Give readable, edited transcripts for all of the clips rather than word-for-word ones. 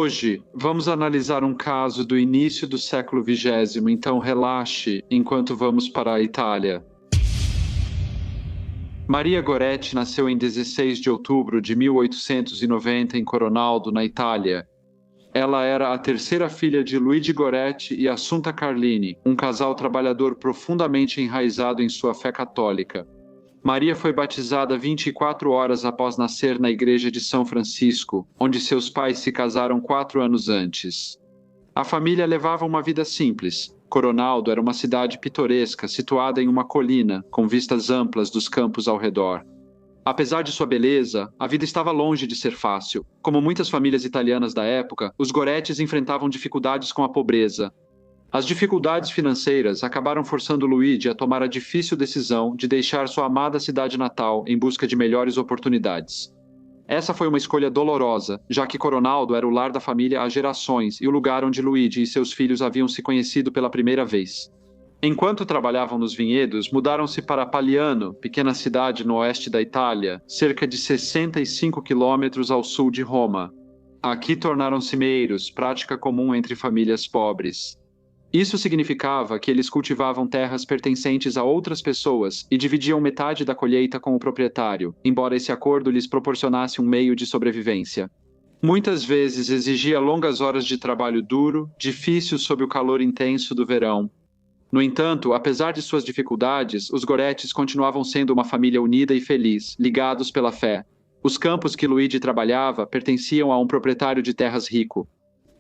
Hoje, vamos analisar um caso do início do século XX, então relaxe enquanto vamos para a Itália. Maria Goretti nasceu em 16 de outubro de 1890 em Coronaldo, na Itália. Ela era a terceira filha de Luigi Goretti e Assunta Carlini, um casal trabalhador profundamente enraizado em sua fé católica. Maria foi batizada 24 horas após nascer na igreja de São Francisco, onde seus pais se casaram 4 anos antes. A família levava uma vida simples. Coronaldo era uma cidade pitoresca situada em uma colina, com vistas amplas dos campos ao redor. Apesar de sua beleza, a vida estava longe de ser fácil. Como muitas famílias italianas da época, os Gorettis enfrentavam dificuldades com a pobreza. As dificuldades financeiras acabaram forçando Luigi a tomar a difícil decisão de deixar sua amada cidade natal em busca de melhores oportunidades. Essa foi uma escolha dolorosa, já que Coronaldo era o lar da família há gerações e o lugar onde Luigi e seus filhos haviam se conhecido pela primeira vez. Enquanto trabalhavam nos vinhedos, mudaram-se para Pagliano, pequena cidade no oeste da Itália, cerca de 65 quilômetros ao sul de Roma. Aqui tornaram-se meeiros, prática comum entre famílias pobres. Isso significava que eles cultivavam terras pertencentes a outras pessoas e dividiam metade da colheita com o proprietário, embora esse acordo lhes proporcionasse um meio de sobrevivência. Muitas vezes exigia longas horas de trabalho duro, difícil sob o calor intenso do verão. No entanto, apesar de suas dificuldades, os Gorettis continuavam sendo uma família unida e feliz, ligados pela fé. Os campos que Luigi trabalhava pertenciam a um proprietário de terras rico.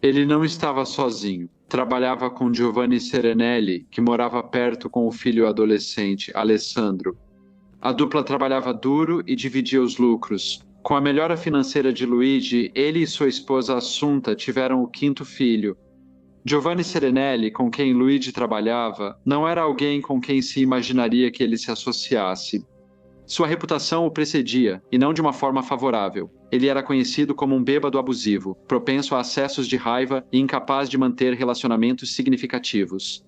Ele não estava sozinho. Trabalhava com Giovanni Serenelli, que morava perto com o filho adolescente, Alessandro. A dupla trabalhava duro e dividia os lucros. Com a melhora financeira de Luigi, ele e sua esposa Assunta tiveram o 5º filho. Giovanni Serenelli, com quem Luigi trabalhava, não era alguém com quem se imaginaria que ele se associasse. Sua reputação o precedia, e não de uma forma favorável. Ele era conhecido como um bêbado abusivo, propenso a acessos de raiva e incapaz de manter relacionamentos significativos.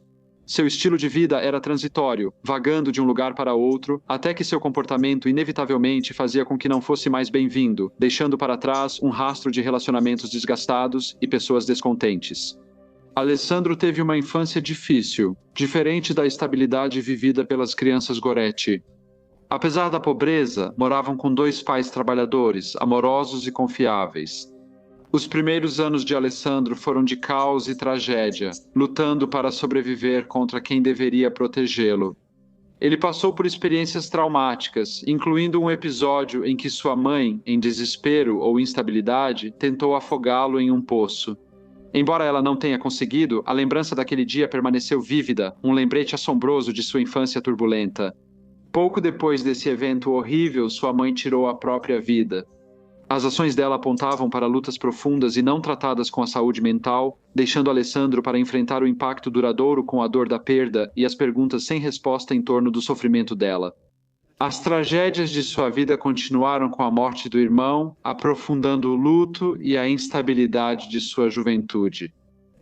Seu estilo de vida era transitório, vagando de um lugar para outro, até que seu comportamento inevitavelmente fazia com que não fosse mais bem-vindo, deixando para trás um rastro de relacionamentos desgastados e pessoas descontentes. Alessandro teve uma infância difícil, diferente da estabilidade vivida pelas crianças Goretti. Apesar da pobreza, moravam com 2 pais trabalhadores, amorosos e confiáveis. Os primeiros anos de Alessandro foram de caos e tragédia, lutando para sobreviver contra quem deveria protegê-lo. Ele passou por experiências traumáticas, incluindo um episódio em que sua mãe, em desespero ou instabilidade, tentou afogá-lo em um poço. Embora ela não tenha conseguido, a lembrança daquele dia permaneceu vívida, um lembrete assombroso de sua infância turbulenta. Pouco depois desse evento horrível, sua mãe tirou a própria vida. As ações dela apontavam para lutas profundas e não tratadas com a saúde mental, deixando Alessandro para enfrentar o impacto duradouro com a dor da perda e as perguntas sem resposta em torno do sofrimento dela. As tragédias de sua vida continuaram com a morte do irmão, aprofundando o luto e a instabilidade de sua juventude.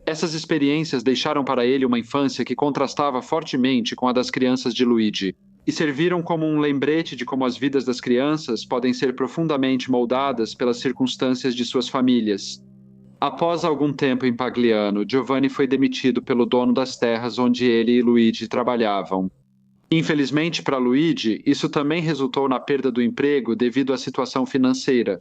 Essas experiências deixaram para ele uma infância que contrastava fortemente com a das crianças de Luigi, e serviram como um lembrete de como as vidas das crianças podem ser profundamente moldadas pelas circunstâncias de suas famílias. Após algum tempo em Pagliano, Giovanni foi demitido pelo dono das terras onde ele e Luigi trabalhavam. Infelizmente para Luigi, isso também resultou na perda do emprego devido à situação financeira.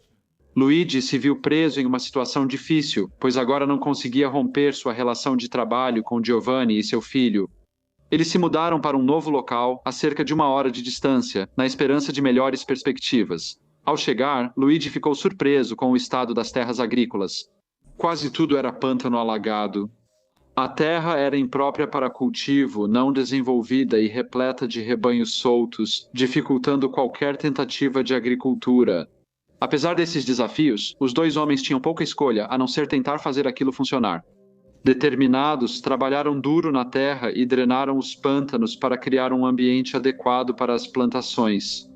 Luigi se viu preso em uma situação difícil, pois agora não conseguia romper sua relação de trabalho com Giovanni e seu filho. Eles se mudaram para um novo local, a cerca de 1 hora de distância, na esperança de melhores perspectivas. Ao chegar, Luigi ficou surpreso com o estado das terras agrícolas. Quase tudo era pântano alagado. A terra era imprópria para cultivo, não desenvolvida e repleta de rebanhos soltos, dificultando qualquer tentativa de agricultura. Apesar desses desafios, os 2 homens tinham pouca escolha a não ser tentar fazer aquilo funcionar. Determinados, trabalharam duro na terra e drenaram os pântanos para criar um ambiente adequado para as plantações.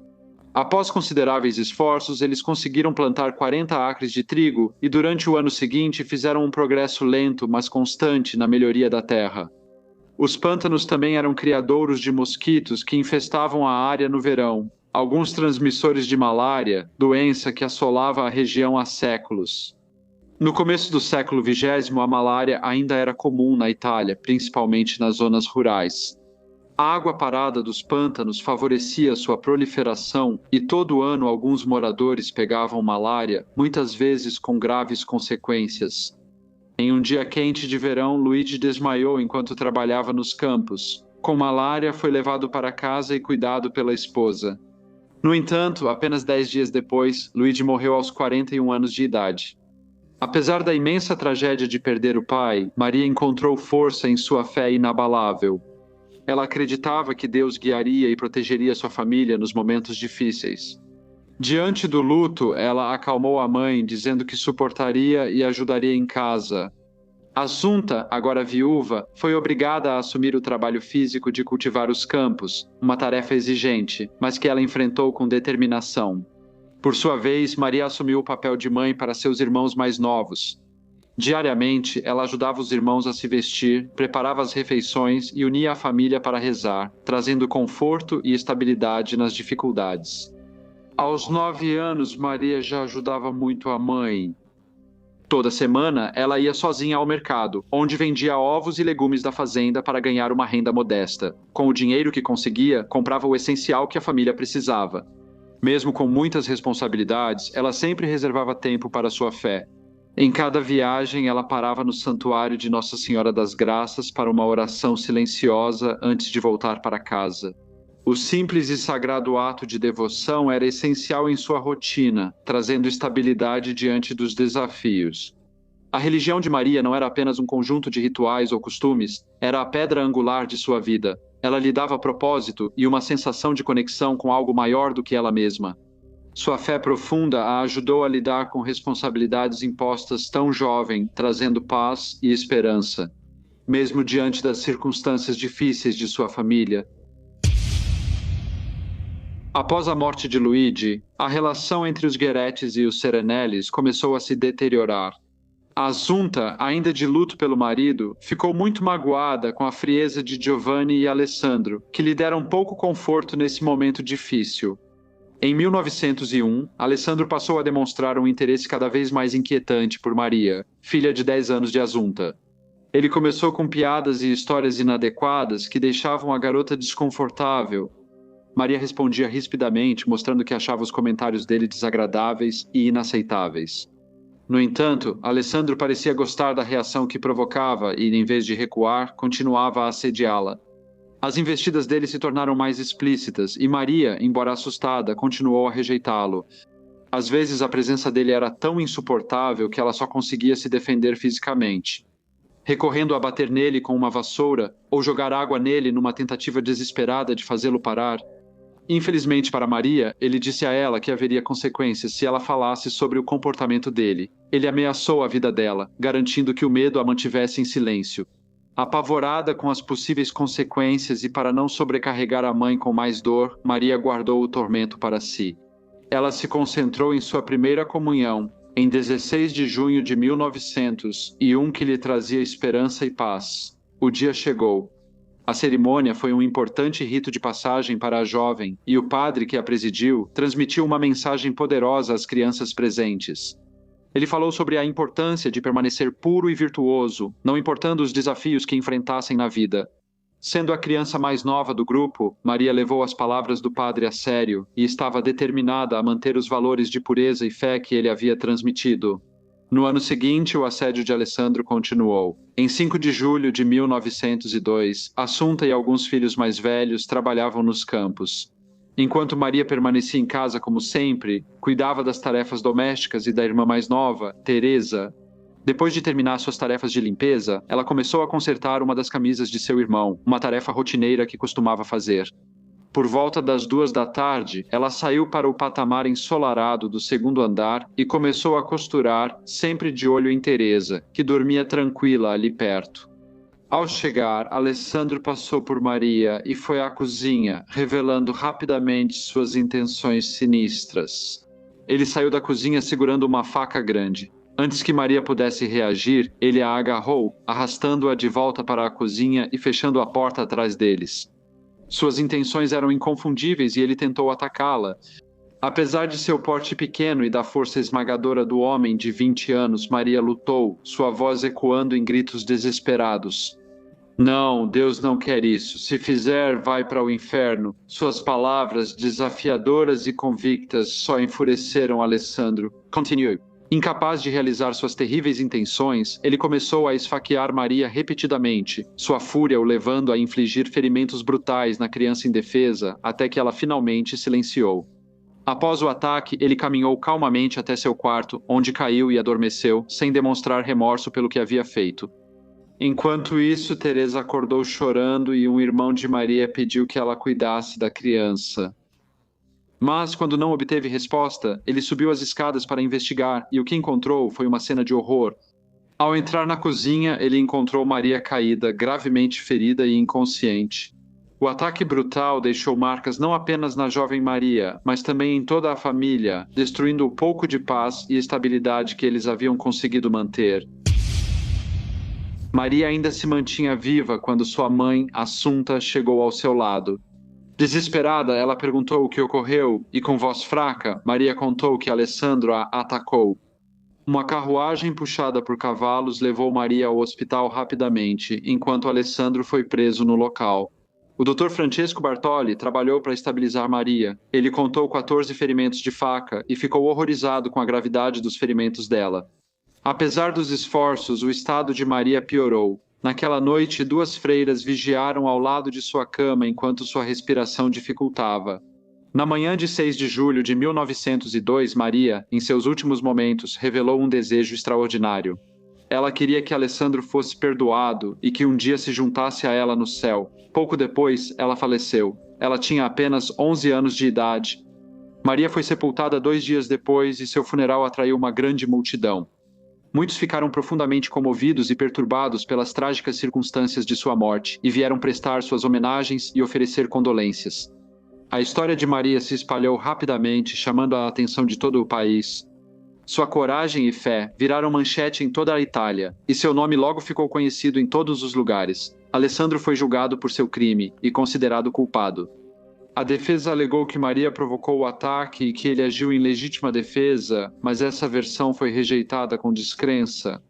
Após consideráveis esforços, eles conseguiram plantar 40 acres de trigo e durante o ano seguinte fizeram um progresso lento, mas constante na melhoria da terra. Os pântanos também eram criadouros de mosquitos que infestavam a área no verão, alguns transmissores de malária, doença que assolava a região há séculos. No começo do século XX, a malária ainda era comum na Itália, principalmente nas zonas rurais. A água parada dos pântanos favorecia sua proliferação e todo ano alguns moradores pegavam malária, muitas vezes com graves consequências. Em um dia quente de verão, Luigi desmaiou enquanto trabalhava nos campos. Com malária, foi levado para casa e cuidado pela esposa. No entanto, apenas 10 dias depois, Luigi morreu aos 41 anos de idade. Apesar da imensa tragédia de perder o pai, Maria encontrou força em sua fé inabalável. Ela acreditava que Deus guiaria e protegeria sua família nos momentos difíceis. Diante do luto, ela acalmou a mãe, dizendo que suportaria e ajudaria em casa. Assunta, agora viúva, foi obrigada a assumir o trabalho físico de cultivar os campos, uma tarefa exigente, mas que ela enfrentou com determinação. Por sua vez, Maria assumiu o papel de mãe para seus irmãos mais novos. Diariamente, ela ajudava os irmãos a se vestir, preparava as refeições e unia a família para rezar, trazendo conforto e estabilidade nas dificuldades. Aos 9 anos, Maria já ajudava muito a mãe. Toda semana, ela ia sozinha ao mercado, onde vendia ovos e legumes da fazenda para ganhar uma renda modesta. Com o dinheiro que conseguia, comprava o essencial que a família precisava. Mesmo com muitas responsabilidades, ela sempre reservava tempo para sua fé. Em cada viagem, ela parava no santuário de Nossa Senhora das Graças para uma oração silenciosa antes de voltar para casa. O simples e sagrado ato de devoção era essencial em sua rotina, trazendo estabilidade diante dos desafios. A religião de Maria não era apenas um conjunto de rituais ou costumes, era a pedra angular de sua vida. Ela lhe dava propósito e uma sensação de conexão com algo maior do que ela mesma. Sua fé profunda a ajudou a lidar com responsabilidades impostas tão jovem, trazendo paz e esperança, mesmo diante das circunstâncias difíceis de sua família. Após a morte de Luigi, a relação entre os Gueretes e os Serenellis começou a se deteriorar. A Assunta, ainda de luto pelo marido, ficou muito magoada com a frieza de Giovanni e Alessandro, que lhe deram pouco conforto nesse momento difícil. Em 1901, Alessandro passou a demonstrar um interesse cada vez mais inquietante por Maria, filha de 10 anos de Assunta. Ele começou com piadas e histórias inadequadas que deixavam a garota desconfortável. Maria respondia rispidamente, mostrando que achava os comentários dele desagradáveis e inaceitáveis. No entanto, Alessandro parecia gostar da reação que provocava e, em vez de recuar, continuava a assediá-la. As investidas dele se tornaram mais explícitas e Maria, embora assustada, continuou a rejeitá-lo. Às vezes a presença dele era tão insuportável que ela só conseguia se defender fisicamente. Recorrendo a bater nele com uma vassoura ou jogar água nele numa tentativa desesperada de fazê-lo parar. Infelizmente para Maria, ele disse a ela que haveria consequências se ela falasse sobre o comportamento dele. Ele ameaçou a vida dela, garantindo que o medo a mantivesse em silêncio. Apavorada com as possíveis consequências e para não sobrecarregar a mãe com mais dor, Maria guardou o tormento para si. Ela se concentrou em sua primeira comunhão, em 16 de junho de 1900, e que lhe trazia esperança e paz. O dia chegou. A cerimônia foi um importante rito de passagem para a jovem, e o padre que a presidiu transmitiu uma mensagem poderosa às crianças presentes. Ele falou sobre a importância de permanecer puro e virtuoso, não importando os desafios que enfrentassem na vida. Sendo a criança mais nova do grupo, Maria levou as palavras do padre a sério e estava determinada a manter os valores de pureza e fé que ele havia transmitido. No ano seguinte, o assédio de Alessandro continuou. Em 5 de julho de 1902, Assunta e alguns filhos mais velhos trabalhavam nos campos. Enquanto Maria permanecia em casa como sempre, cuidava das tarefas domésticas e da irmã mais nova, Teresa. Depois de terminar suas tarefas de limpeza, ela começou a consertar uma das camisas de seu irmão, uma tarefa rotineira que costumava fazer. Por volta das 2 da tarde, ela saiu para o patamar ensolarado do 2º andar e começou a costurar, sempre de olho em Teresa, que dormia tranquila ali perto. Ao chegar, Alessandro passou por Maria e foi à cozinha, revelando rapidamente suas intenções sinistras. Ele saiu da cozinha segurando uma faca grande. Antes que Maria pudesse reagir, ele a agarrou, arrastando-a de volta para a cozinha e fechando a porta atrás deles. Suas intenções eram inconfundíveis e ele tentou atacá-la. Apesar de seu porte pequeno e da força esmagadora do homem de 20 anos, Maria lutou, sua voz ecoando em gritos desesperados. Não, Deus não quer isso. Se fizer, vai para o inferno. Suas palavras, desafiadoras e convictas, só enfureceram Alessandro. Continue. Incapaz de realizar suas terríveis intenções, ele começou a esfaquear Maria repetidamente, sua fúria o levando a infligir ferimentos brutais na criança indefesa, até que ela finalmente silenciou. Após o ataque, ele caminhou calmamente até seu quarto, onde caiu e adormeceu, sem demonstrar remorso pelo que havia feito. Enquanto isso, Teresa acordou chorando e um irmão de Maria pediu que ela cuidasse da criança. Mas, quando não obteve resposta, ele subiu as escadas para investigar e o que encontrou foi uma cena de horror. Ao entrar na cozinha, ele encontrou Maria caída, gravemente ferida e inconsciente. O ataque brutal deixou marcas não apenas na jovem Maria, mas também em toda a família, destruindo o pouco de paz e estabilidade que eles haviam conseguido manter. Maria ainda se mantinha viva quando sua mãe, Assunta, chegou ao seu lado. Desesperada, ela perguntou o que ocorreu e, com voz fraca, Maria contou que Alessandro a atacou. Uma carruagem puxada por cavalos levou Maria ao hospital rapidamente, enquanto Alessandro foi preso no local. O Dr. Francesco Bartoli trabalhou para estabilizar Maria. Ele contou 14 ferimentos de faca e ficou horrorizado com a gravidade dos ferimentos dela. Apesar dos esforços, o estado de Maria piorou. Naquela noite, 2 freiras vigiaram ao lado de sua cama enquanto sua respiração dificultava. Na manhã de 6 de julho de 1902, Maria, em seus últimos momentos, revelou um desejo extraordinário. Ela queria que Alessandro fosse perdoado e que um dia se juntasse a ela no céu. Pouco depois, ela faleceu. Ela tinha apenas 11 anos de idade. Maria foi sepultada 2 dias depois e seu funeral atraiu uma grande multidão. Muitos ficaram profundamente comovidos e perturbados pelas trágicas circunstâncias de sua morte e vieram prestar suas homenagens e oferecer condolências. A história de Maria se espalhou rapidamente, chamando a atenção de todo o país. Sua coragem e fé viraram manchete em toda a Itália, e seu nome logo ficou conhecido em todos os lugares. Alessandro foi julgado por seu crime e considerado culpado. A defesa alegou que Maria provocou o ataque e que ele agiu em legítima defesa, mas essa versão foi rejeitada com descrença.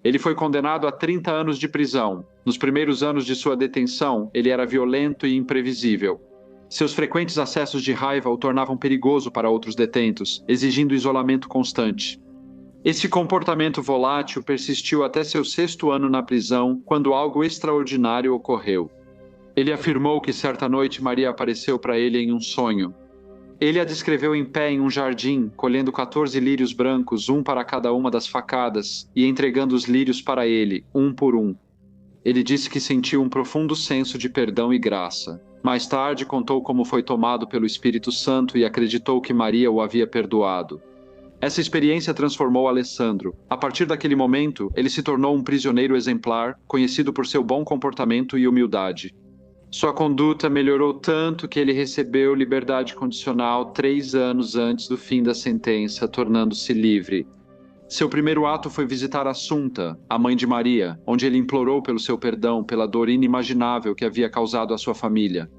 Ele foi condenado a 30 anos de prisão. Nos primeiros anos de sua detenção, ele era violento e imprevisível. Seus frequentes acessos de raiva o tornavam perigoso para outros detentos, exigindo isolamento constante. Esse comportamento volátil persistiu até seu 6º ano na prisão, quando algo extraordinário ocorreu. Ele afirmou que certa noite Maria apareceu para ele em um sonho. Ele a descreveu em pé em um jardim, colhendo 14 lírios brancos, um para cada uma das facadas, e entregando os lírios para ele, um por um. Ele disse que sentiu um profundo senso de perdão e graça. Mais tarde contou como foi tomado pelo Espírito Santo e acreditou que Maria o havia perdoado. Essa experiência transformou Alessandro. A partir daquele momento, ele se tornou um prisioneiro exemplar, conhecido por seu bom comportamento e humildade. Sua conduta melhorou tanto que ele recebeu liberdade condicional 3 anos antes do fim da sentença, tornando-se livre. Seu primeiro ato foi visitar Assunta, a mãe de Maria, onde ele implorou pelo seu perdão pela dor inimaginável que havia causado à sua família.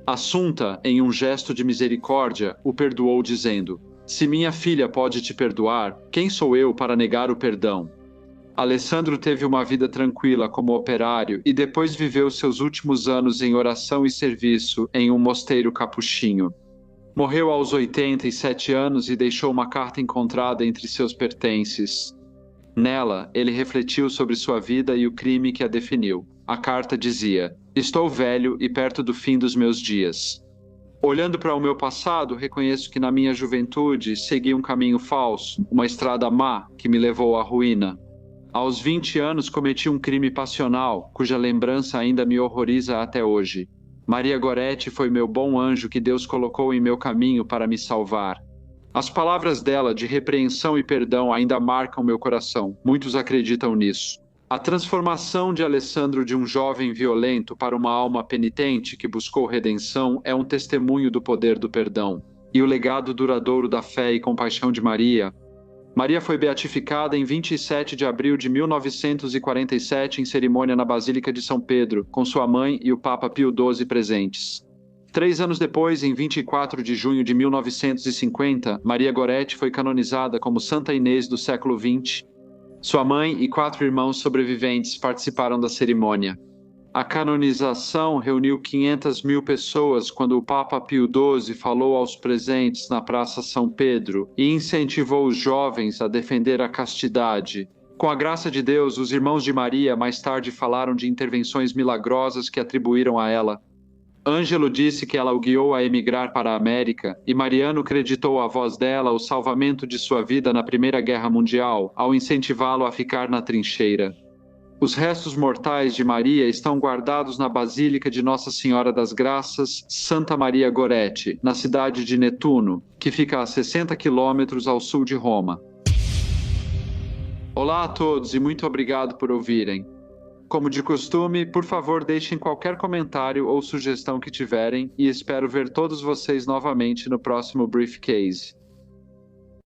Assunta, em um gesto de misericórdia, o perdoou dizendo: "Se minha filha pode te perdoar, quem sou eu para negar o perdão?" Alessandro teve uma vida tranquila como operário e depois viveu seus últimos anos em oração e serviço em um mosteiro capuchinho. Morreu aos 87 anos e deixou uma carta encontrada entre seus pertences. Nela, ele refletiu sobre sua vida e o crime que a definiu. A carta dizia: "Estou velho e perto do fim dos meus dias. Olhando para o meu passado, reconheço que na minha juventude segui um caminho falso, uma estrada má que me levou à ruína. Aos 20 anos cometi um crime passional, cuja lembrança ainda me horroriza até hoje. Maria Goretti foi meu bom anjo que Deus colocou em meu caminho para me salvar." As palavras dela de repreensão e perdão ainda marcam meu coração. Muitos acreditam nisso. A transformação de Alessandro de um jovem violento para uma alma penitente que buscou redenção é um testemunho do poder do perdão. E o legado duradouro da fé e compaixão de Maria. Maria foi beatificada em 27 de abril de 1947 em cerimônia na Basílica de São Pedro, com sua mãe e o Papa Pio XII presentes. 3 anos depois, em 24 de junho de 1950, Maria Goretti foi canonizada como Santa Inês do século XX. Sua mãe e 4 irmãos sobreviventes participaram da cerimônia. A canonização reuniu 500 mil pessoas quando o Papa Pio XII falou aos presentes na Praça São Pedro e incentivou os jovens a defender a castidade. Com a graça de Deus, os irmãos de Maria mais tarde falaram de intervenções milagrosas que atribuíram a ela. Ângelo disse que ela o guiou a emigrar para a América, e Mariano creditou à voz dela o salvamento de sua vida na Primeira Guerra Mundial, ao incentivá-lo a ficar na trincheira. Os restos mortais de Maria estão guardados na Basílica de Nossa Senhora das Graças, Santa Maria Goretti, na cidade de Netuno, que fica a 60 quilômetros ao sul de Roma. Olá a todos e muito obrigado por ouvirem. Como de costume, por favor deixem qualquer comentário ou sugestão que tiverem e espero ver todos vocês novamente no próximo Briefcase.